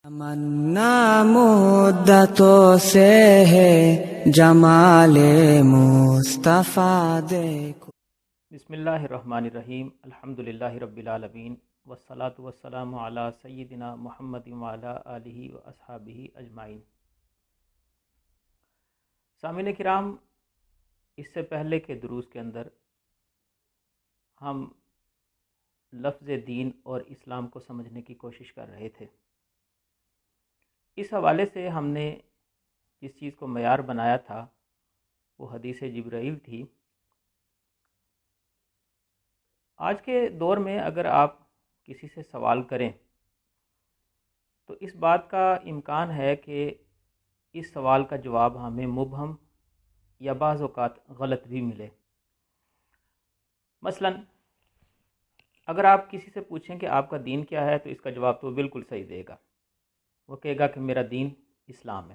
تمنا مدتوں سے ہے جمال مصطفیٰ دیکھو۔ بسم اللہ الرحمن الرحیم، الحمدللہ رب العالمین، والصلاة والسلام علی سیدنا محمد وعلی آلہ واصحابہ اجمعین۔ سامعین کرام، اس سے پہلے کے دروس کے اندر ہم لفظ دین اور اسلام کو سمجھنے کی کوشش کر رہے تھے۔ اس حوالے سے ہم نے جس چیز کو معیار بنایا تھا وہ حدیث جبرائیل تھی۔ آج کے دور میں اگر آپ کسی سے سوال کریں تو اس بات کا امکان ہے کہ اس سوال کا جواب ہمیں مبہم یا بعض اوقات غلط بھی ملے۔ مثلا اگر آپ کسی سے پوچھیں کہ آپ کا دین کیا ہے تو اس کا جواب تو بالکل صحیح دے گا، وہ کہے گا کہ میرا دین اسلام ہے۔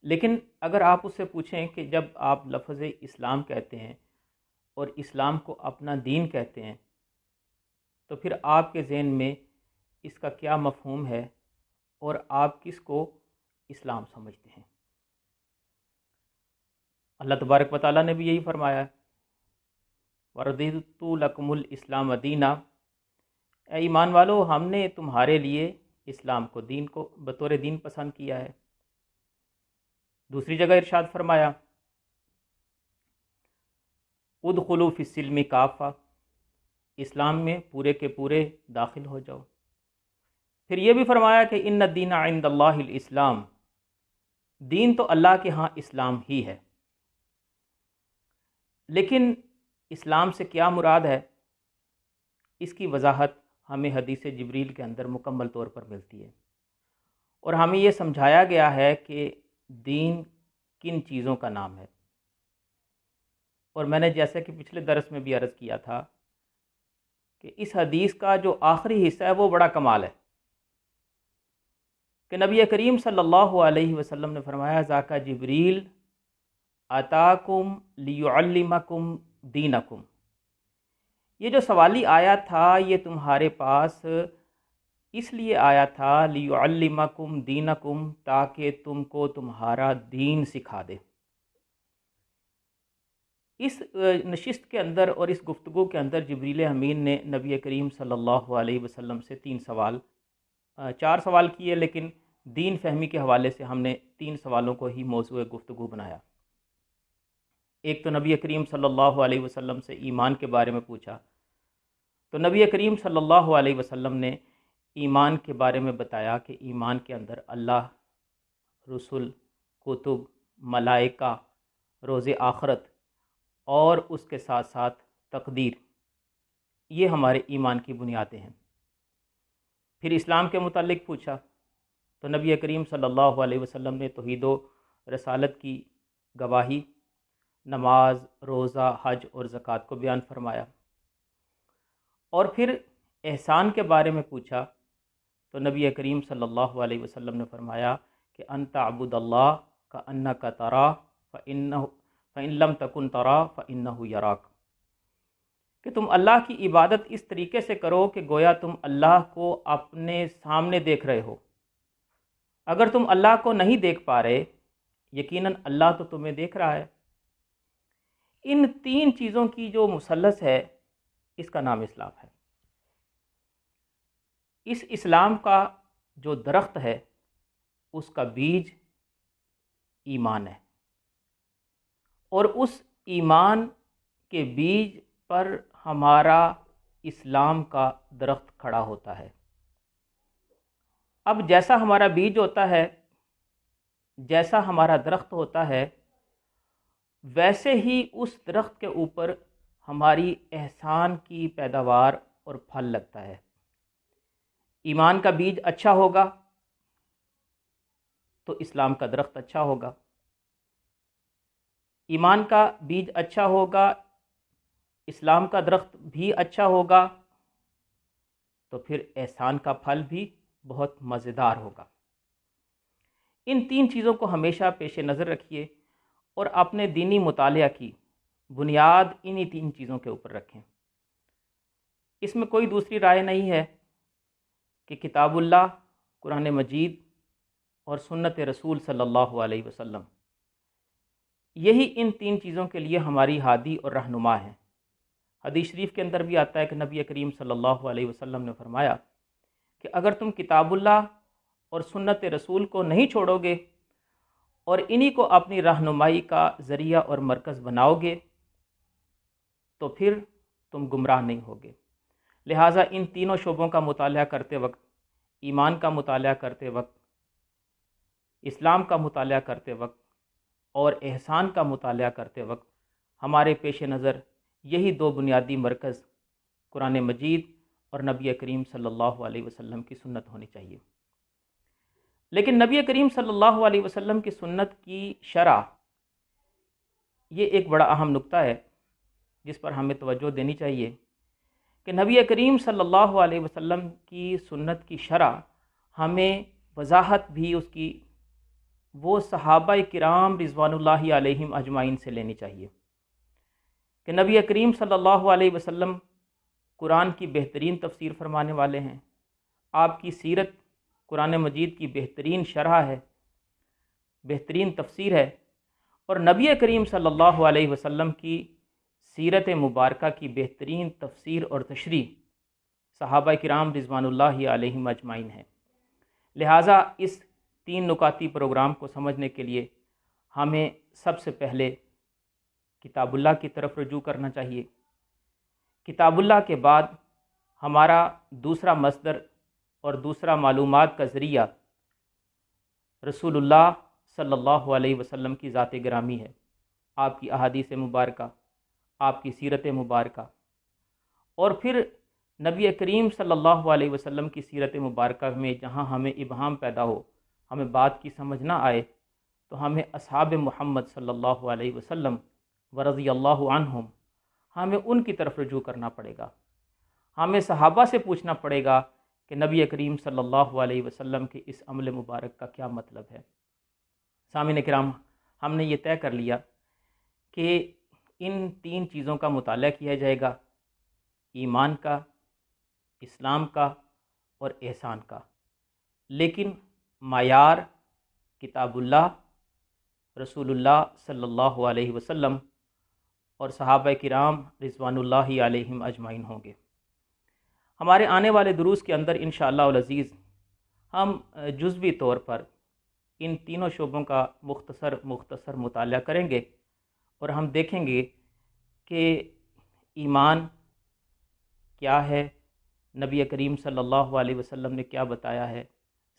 لیکن اگر آپ اس سے پوچھیں کہ جب آپ لفظ اسلام کہتے ہیں اور اسلام کو اپنا دین کہتے ہیں تو پھر آپ کے ذہن میں اس کا کیا مفہوم ہے اور آپ کس کو اسلام سمجھتے ہیں؟ اللہ تبارک و تعالیٰ نے بھی یہی فرمایا ہے، وَرَضِيتُ لَكُمُ الْإِسْلَامَ دِينًا، اے ایمان والو ہم نے تمہارے لیے اسلام کو دین کو بطور دین پسند کیا ہے۔ دوسری جگہ ارشاد فرمایا ادخلوا فی السلم کافہ، اسلام میں پورے کے پورے داخل ہو جاؤ۔ پھر یہ بھی فرمایا کہ ان الدین عند اللہ الاسلام، دین تو اللہ کے ہاں اسلام ہی ہے۔ لیکن اسلام سے کیا مراد ہے، اس کی وضاحت ہمیں حدیث جبریل کے اندر مکمل طور پر ملتی ہے، اور ہمیں یہ سمجھایا گیا ہے کہ دین کن چیزوں کا نام ہے۔ اور میں نے جیسا کہ پچھلے درس میں بھی عرض کیا تھا کہ اس حدیث کا جو آخری حصہ ہے وہ بڑا کمال ہے کہ نبی کریم صلی اللہ علیہ وسلم نے فرمایا ذاک جبریل اتاکم لیعلمکم دینکم۔ یہ جو سوالی آیا تھا یہ تمہارے پاس اس لیے آیا تھا لیعلمکم دینکم، تاکہ تم کو تمہارا دین سکھا دے۔ اس نشست کے اندر اور اس گفتگو کے اندر جبریل امین نے نبی کریم صلی اللہ علیہ وسلم سے چار سوال کیے، لیکن دین فہمی کے حوالے سے ہم نے 3 سوالوں کو ہی موضوع گفتگو بنایا۔ ایک تو نبی کریم صلی اللہ علیہ وسلم سے ایمان کے بارے میں پوچھا، تو نبی کریم صلی اللہ علیہ وسلم نے ایمان کے بارے میں بتایا کہ ایمان کے اندر اللہ، رسل، کتب، ملائکہ، روز آخرت اور اس کے ساتھ ساتھ تقدیر، یہ ہمارے ایمان کی بنیادیں ہیں۔ پھر اسلام کے متعلق پوچھا تو نبی کریم صلی اللہ علیہ وسلم نے توحید و رسالت کی گواہی، نماز، روزہ، حج اور زکوٰۃ کو بیان فرمایا۔ اور پھر احسان کے بارے میں پوچھا تو نبی کریم صلی اللہ علیہ وسلم نے فرمایا کہ ان تعبد اللہ کأنک تراہ فإن لم تکن تراہ فإنہ یراک، کہ تم اللہ کی عبادت اس طریقے سے کرو کہ گویا تم اللہ کو اپنے سامنے دیکھ رہے ہو۔ اگر تم اللہ کو نہیں دیکھ پا رہے، یقیناً اللہ تو تمہیں دیکھ رہا ہے۔ ان 3 چیزوں کی جو مثلث ہے اس کا نام اسلام ہے۔ اس اسلام کا جو درخت ہے اس کا بیج ایمان ہے، اور اس ایمان کے بیج پر ہمارا اسلام کا درخت کھڑا ہوتا ہے۔ اب جیسا ہمارا بیج ہوتا ہے، جیسا ہمارا درخت ہوتا ہے، ویسے ہی اس درخت کے اوپر ہماری احسان کی پیداوار اور پھل لگتا ہے۔ ایمان کا بیج اچھا ہوگا تو اسلام کا درخت اچھا ہوگا، ایمان کا بیج اچھا ہوگا، اسلام کا درخت بھی اچھا ہوگا، تو پھر احسان کا پھل بھی بہت مزیدار ہوگا۔ ان 3 چیزوں کو ہمیشہ پیش نظر رکھیے اور اپنے دینی مطالعہ کی بنیاد انہی 3 چیزوں کے اوپر رکھیں۔ اس میں کوئی دوسری رائے نہیں ہے کہ کتاب اللہ قرآن مجید اور سنت رسول صلی اللہ علیہ وسلم، یہی ان تین چیزوں کے لیے ہماری ہادی اور رہنما ہے۔ حدیث شریف کے اندر بھی آتا ہے کہ نبی کریم صلی اللہ علیہ وسلم نے فرمایا کہ اگر تم کتاب اللہ اور سنت رسول کو نہیں چھوڑو گے اور انہی کو اپنی رہنمائی کا ذریعہ اور مرکز بناؤ گے تو پھر تم گمراہ نہیں ہوگے۔ لہٰذا ان تینوں شعبوں کا مطالعہ کرتے وقت، ایمان کا مطالعہ کرتے وقت، اسلام کا مطالعہ کرتے وقت اور احسان کا مطالعہ کرتے وقت ہمارے پیش نظر یہی دو بنیادی مرکز قرآن مجید اور نبی کریم صلی اللہ علیہ وسلم کی سنت ہونی چاہیے۔ لیکن نبی کریم صلی اللہ علیہ وسلم کی سنت کی شرح، یہ ایک بڑا اہم نقطہ ہے جس پر ہمیں توجہ دینی چاہیے کہ نبی کریم صلی اللہ علیہ وسلم کی سنت کی شرح ہمیں وضاحت بھی اس کی وہ صحابہ کرام رضوان اللہ علیہم اجمعین سے لینی چاہیے کہ نبی کریم صلی اللہ علیہ وسلم قرآن کی بہترین تفسیر فرمانے والے ہیں، آپ کی سیرت قرآن مجید کی بہترین شرح ہے، بہترین تفسیر ہے، اور نبی کریم صلی اللہ علیہ وسلم کی سیرت مبارکہ کی بہترین تفسیر اور تشریح صحابہ کرام رضوان اللہ علیہم اجمعین ہے۔ لہٰذا اس تین نکاتی پروگرام کو سمجھنے کے لیے ہمیں سب سے پہلے کتاب اللہ کی طرف رجوع کرنا چاہیے۔ کتاب اللہ کے بعد ہمارا دوسرا مصدر اور دوسرا معلومات کا ذریعہ رسول اللہ صلی اللہ علیہ وسلم کی ذات گرامی ہے، آپ کی احادیث مبارکہ، آپ کی سیرت مبارکہ، اور پھر نبی کریم صلی اللہ علیہ وسلم کی سیرت مبارکہ میں جہاں ہمیں ابہام پیدا ہو، ہمیں بات کی سمجھ نہ آئے، تو ہمیں اصحاب محمد صلی اللہ علیہ وسلم ورضی اللہ عنہم، ہمیں ان کی طرف رجوع کرنا پڑے گا۔ ہمیں صحابہ سے پوچھنا پڑے گا کہ نبی کریم صلی اللہ علیہ وسلم کے اس عمل مبارک کا کیا مطلب ہے۔ سامعین کرام، ہم نے یہ طے کر لیا کہ ان تین چیزوں کا مطالعہ کیا جائے گا، ایمان کا، اسلام کا اور احسان کا، لیکن معیار کتاب اللہ، رسول اللہ صلی اللہ علیہ وسلم اور صحابہ کرام رضوان اللہ علیہم اجمعین ہوں گے۔ ہمارے آنے والے دروس کے اندر انشاءاللہ العزیز ہم جزوی طور پر ان تینوں شعبوں کا مختصر مطالعہ کریں گے، اور ہم دیکھیں گے کہ ایمان کیا ہے، نبی کریم صلی اللہ علیہ وسلم نے کیا بتایا ہے،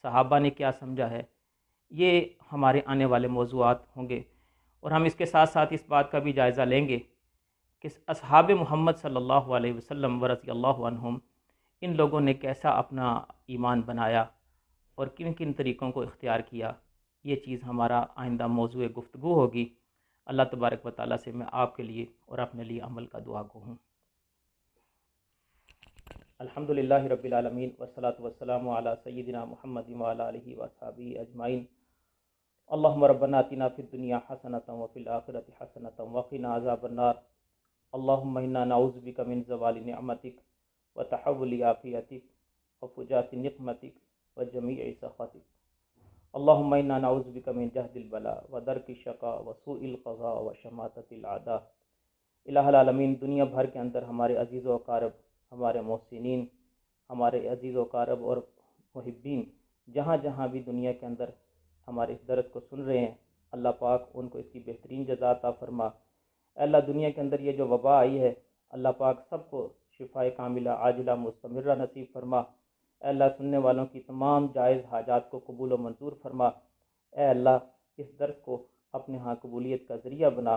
صحابہ نے کیا سمجھا ہے۔ یہ ہمارے آنے والے موضوعات ہوں گے، اور ہم اس کے ساتھ ساتھ اس بات کا بھی جائزہ لیں گے کہ اصحاب محمد صلی اللہ علیہ وسلم ورضی اللہ عنہم، ان لوگوں نے کیسا اپنا ایمان بنایا اور کن کن طریقوں کو اختیار کیا۔ یہ چیز ہمارا آئندہ موضوع گفتگو ہوگی۔ اللہ تبارک و تعالیٰ سے میں آپ کے لیے اور اپنے لیے عمل کا دعا گو ہوں۔ الحمدللہ رب العالمین والصلاة والسلام علی سیدنا محمد وعلی آلہ وصحبہ اجمعین۔ اللہم ربنا آتنا فی الدنیا حسنۃ وفی الآخرۃ حسنۃ وقنا عذاب النار۔ اللہم انا نعوذ بک من زوال نعمتک وتحول عافیتک وفجاءۃ نقمتک وجمیع سخطک۔ اللہم انا نعوذ بک من جہد البلاء ودرک الشقاء وسوء القضاء وشماتۃ الاعداء۔ الہ العالمین، دنیا بھر کے اندر ہمارے عزیز و اقارب، ہمارے محسنین، ہمارے عزیز و اقارب اور محبین جہاں جہاں بھی دنیا کے اندر ہمارے اس درس کو سن رہے ہیں، اللہ پاک ان کو اس کی بہترین جزا عطا فرما۔ اے اللہ، دنیا کے اندر یہ جو وبا آئی ہے، اللہ پاک سب کو شفائے کاملہ عاجلہ مستمرہ نصیب فرما۔ اے اللہ، سننے والوں کی تمام جائز حاجات کو قبول و منظور فرما۔ اے اللہ، اس درس کو اپنے ہاں قبولیت کا ذریعہ بنا۔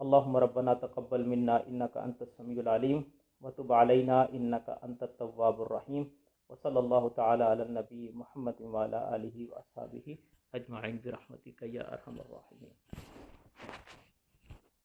اللہم ربنا تقبل منا انکا انت السمیع العلیم وتب علینا انکا انت التواب الرحیم، وصلی اللہ تعالی علی النبی محمد وعلی آلہ واصحابہ اجمعین برحمتک یا ارحم الراحمین۔